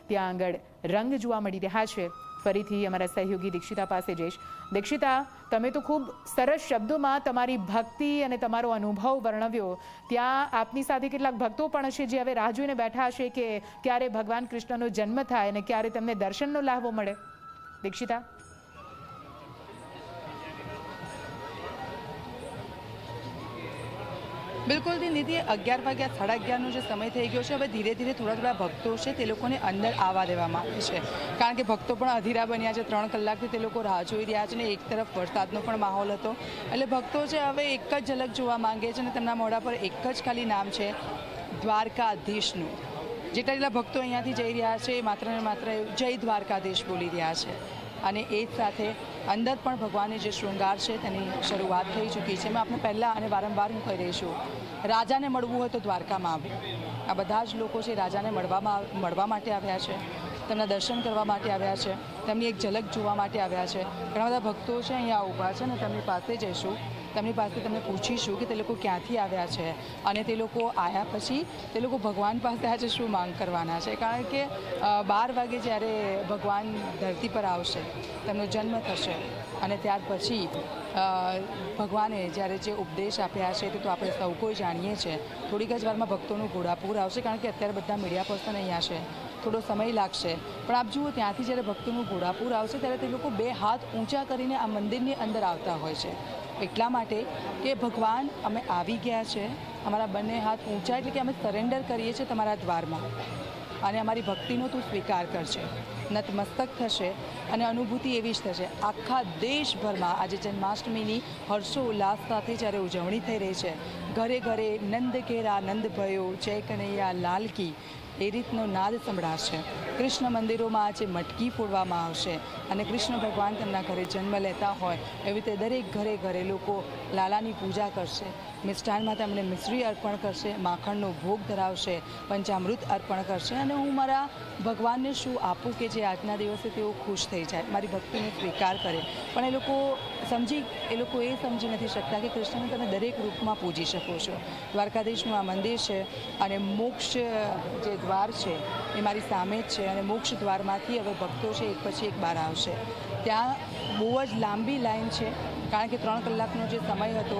ત્યાં આગળ રંગ જોવા મળી રહ્યા છે। ફરીથી અમારા સહયોગી દીક્ષિતા પાસે જઈશ। દીક્ષિતા, તમે તો ખૂબ સરસ શબ્દોમાં તમારી ભક્તિ અને તમારો અનુભવ વર્ણવ્યો। ત્યાં આપની સાથે કેટલાક ભક્તો પણ હશે જે હવે રાહ જોઈને બેઠા હશે કે ક્યારે ભગવાન કૃષ્ણનો જન્મ થાય અને ક્યારે તેમને દર્શનનો લાહવો મળે। દીક્ષિતા, બિલકુલ નિધિ, 11 વાગ્યા 11:30નો જે સમય થઈ ગયો છે, હવે ધીરે ધીરે થોડા ભક્તો છે તે લોકોને અંદર આવવા દેવામાં આવે છે, કારણ કે ભક્તો પણ અધીરા બન્યા છે। 3 કલાકથી તે લોકો રાહ જોઈ રહ્યા છે અને એક તરફ વરસાદનો પણ માહોલ હતો, એટલે ભક્તો છે હવે એક જ ઝલક જોવા માંગે છે અને તેમના મોઢા પર એક જ ખાલી નામ છે, દ્વારકાધીશનું। જેટલા ભક્તો અહીંયાથી જઈ રહ્યા છે એ માત્ર ને માત્ર જય દ્વારકાધીશ બોલી રહ્યા છે અને એ જ સાથે અંદર પણ ભગવાનને જે શૃંગાર છે તેની શરૂઆત થઈ ચૂકી છે। મેં આપણે પહેલાં અને વારંવાર હું કહી રહી છું, રાજાને મળવું હોય તો દ્વારકામાં આવવું। આ બધા જ લોકો છે રાજાને મળવા માટે આવ્યા છે, તેમના દર્શન કરવા માટે આવ્યા છે, તેમની એક ઝલક જોવા માટે આવ્યા છે। ઘણા બધા ભક્તો છે અહીંયા ઊભા છે અને તેમની પાસે જઈશું, તેમની પાસે તેમને પૂછીશું કે તે લોકો ક્યાંથી આવ્યા છે અને તે લોકો આવ્યા પછી તે લોકો ભગવાન પાસે આજે શું માંગ કરવાના છે, કારણ કે 12 વાગે જ્યારે ભગવાન ધરતી પર આવશે, તેમનો જન્મ થશે અને ત્યાર પછી ભગવાને જ્યારે જે ઉપદેશ આપ્યા છે તે તો આપણે સૌ કોઈ જાણીએ છીએ। થોડીક જ વારમાં ભક્તોનું ઘોડાપૂર આવશે, કારણ કે અત્યારે બધા મીડિયા પર્સન અહીંયા છે, થોડો સમય લાગશે, પણ આપ જુઓ ત્યાંથી જ્યારે ભક્તોનું ઘોડાપૂર આવશે ત્યારે તે લોકો 2 હાથ ઊંચા કરીને આ મંદિરની અંદર આવતા હોય છે, એટલા માટે કે ભગવાન અમે આવી ગયા છે, અમારા બંને હાથ ઊંચા, એટલે કે અમે સરેન્ડર કરીએ છીએ તમારા દ્વારમાં અને અમારી ભક્તિનો તું સ્વીકાર કરશે। નતમસ્તક થશે અને અનુભૂતિ એવી જ થશે। આખા દેશભરમાં આજે જન્માષ્ટમીની હર્ષોલ્લાસ સાથે જ્યારે ઉજવણી થઈ રહી છે, ઘરે ઘરે નંદ ઘેરા નંદ ભયો, જય કનૈયા લાલ કી, એ રીતનો નાદ સંભળાશે। કૃષ્ણ મંદિરોમાં આજે મટકી ફોડવામાં આવશે અને કૃષ્ણ ભગવાન તેમના ઘરે જન્મ લેતા હોય એવી રીતે દરેક ઘરે ઘરે લોકો લાલાની પૂજા કરશે, મિષ્ટાનમાં તેમણે મિશ્રી અર્પણ કરશે, માખણનો ભોગ ધરાવશે, પંચામૃત અર્પણ કરશે અને હું મારા ભગવાનને શું આપું કે જે આજના દિવસે તેઓ ખુશ થઈ જાય, મારી ભક્તિને સ્વીકાર કરે। પણ એ લોકો એ સમજી નથી શકતા કે કૃષ્ણને તમે દરેક રૂપમાં પૂજી શકો છો। દ્વારકાધીશનું આ મંદિર છે અને મોક્ષ જે દ્વાર છે એ મારી સામે જ છે અને મોક્ષ દ્વારમાંથી હવે ભક્તો છે એક પછી એક બહાર આવશે। ત્યાં બહુ જ લાંબી લાઈન છે, કારણ કે 3 કલાકનો જે સમય હતો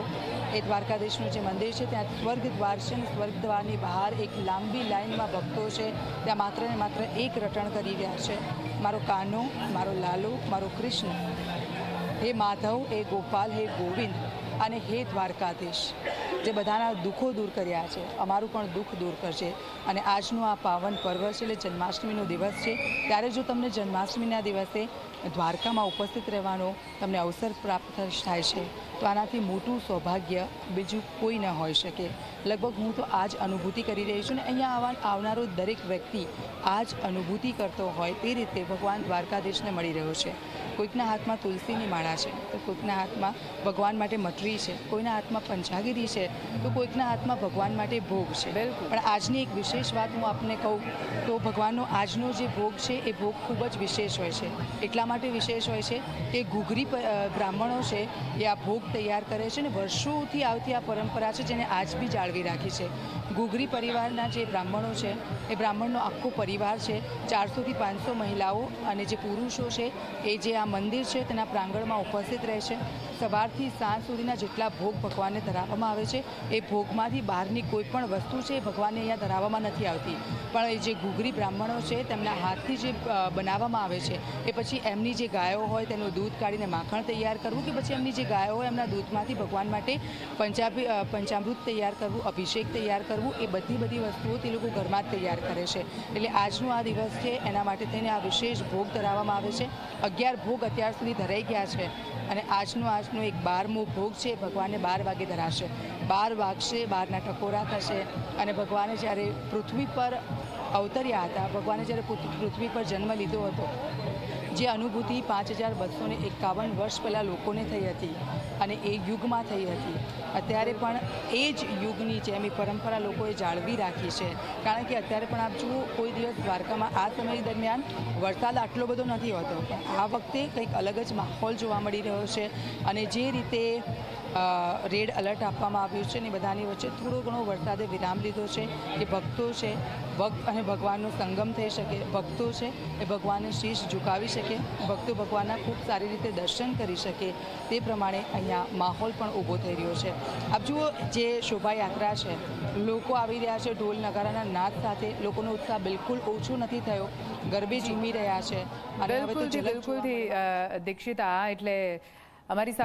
એ દ્વારકાધીશનું જે મંદિર છે ત્યાં સ્વર્ગ દ્વાર છે અને સ્વર્ગ દ્વારની બહાર એક લાંબી લાઈનમાં ભક્તો છે, ત્યાં માત્ર ને માત્ર એક રટણ કરી રહ્યા છે, મારો કાનો, મારો લાલો, મારો કૃષ્ણ, હે માધવ, હે ગોપાલ, હે ગોવિંદ અને હે દ્વારકાધીશ, જે બધાના દુઃખો દૂર કર્યા છે, અમારું પણ દુઃખ દૂર કરશે। અને આજનું આ પાવન પર્વ છે એટલે જન્માષ્ટમીનો દિવસ છે, ત્યારે જો તમને જન્માષ્ટમીના દિવસે દ્વારકામાં ઉપસ્થિત રહેવાનો તમને અવસર પ્રાપ્ત થાય છે તો આનાથી મોટું સૌભાગ્ય બીજું કોઈ ન હોઈ શકે। લગભગ હું તો આ જ અનુભૂતિ કરી રહી છું ને અહીંયા આવનારો દરેક વ્યક્તિ આ જ અનુભૂતિ કરતો હોય તે રીતે ભગવાન દ્વારકાધીશને મળી રહ્યો છે। કોઈકના હાથમાં તુલસીની માળા છે તો કોઈકના હાથમાં ભગવાન માટે મટરી છે, કોઈના હાથમાં પંચાગીરી છે તો કોઈકના હાથમાં ભગવાન માટે ભોગ છે। પણ આજની એક વિશેષ વાત હું આપને કહું તો ભગવાનનો આજનો જે ભોગ છે એ ભોગ ખૂબ જ વિશેષ હોય છે। એટલા માટે વિશેષ હોય છે કે ઘૂઘરી બ્રાહ્મણો છે એ આ ભોગ તૈયાર કરે છે અને વર્ષોથી આવતી આ પરંપરા છે જેને આજ બી જાળવી રાખી છે। ઘૂઘરી પરિવારના જે બ્રાહ્મણો છે એ બ્રાહ્મણનો આખો પરિવાર છે, 400 થી 500 મહિલાઓ અને જે પુરુષો છે એ જે આ મંદિર છે તેના પ્રાંગણમાં ઉપસ્થિત રહે છે। સવારથી સાંજ સુધીના જેટલા ભોગ ભગવાનને ધરાવવામાં આવે છે એ ભોગમાંથી બહારની કોઈ પણ વસ્તુ છે એ ભગવાનને અહીંયા ધરાવવામાં નથી આવતી, પણ એ જે ઘૂઘરી બ્રાહ્મણો છે તેમના હાથથી જે બનાવવામાં આવે છે એ પછી એમની જે ગાયો હોય તેનું દૂધ કાઢીને માખણ તૈયાર કરવું કે પછી એમની જે ગાયો હોય એમના દૂધમાંથી ભગવાન માટે પંચામૃત તૈયાર કરવું, અભિષેક તૈયાર કરવું, એ બધી વસ્તુઓ તે લોકો ઘરમાં જ તૈયાર કરે છે। એટલે આજનો આ દિવસ છે એના માટે થઈને આ વિશેષ ભોગ ધરાવવામાં આવે છે। 11 ભોગ અત્યાર સુધી ધરાઈ ગયા છે અને આજનો એક 12મો ભોગ છે ભગવાનને 12 વાગે ધરાશે। 12 વાગશે, 12ના ટકોરા થશે અને ભગવાને જ્યારે પૃથ્વી પર અવતર્યા હતા, ભગવાને જ્યારે પૃથ્વી પર જન્મ લીધો હતો, જે અનુભૂતિ 5251 વર્ષ પહેલાં લોકોને થઈ હતી અને એ યુગમાં થઈ હતી, અત્યારે પણ એ જ યુગની જેમ એ પરંપરા લોકોએ જાળવી રાખી છે। કારણ કે અત્યારે પણ આપ જુઓ, કોઈ દિવસ દ્વારકામાં આ સમય દરમિયાન વરસાદ આટલો બધો નથી હોતો, પણ આ વખતે કંઈક અલગ જ માહોલ જોવા મળી રહ્યો છે અને જે રીતે રેડ એલર્ટ આપવામાં આવ્યું છે અને બધાની વચ્ચે થોડો ઘણો વરસાદે વિરામ લીધો છે કે ભક્તો છે ભક્ત અને ભગવાનનો સંગમ થઈ શકે, ભક્તો છે એ ભગવાનને શીશ ઝુકાવી શકે, ભક્તો ભગવાનના ખૂબ સારી રીતે દર્શન કરી શકે તે પ્રમાણે અહીંયા માહોલ પણ ઊભો થઈ રહ્યો છે. આપ જુઓ જે શોભાયાત્રા છે, લોકો આવી રહ્યા છે ઢોલ નગારાના નાદ સાથે, લોકોનો ઉત્સાહ બિલકુલ ઓછો નથી થયો, ગરબે ઝૂમી રહ્યા છે અને હવે તો બિલકુલથી ઝલક જોવા દીક્ષિતા, એટલે અમારી સાથે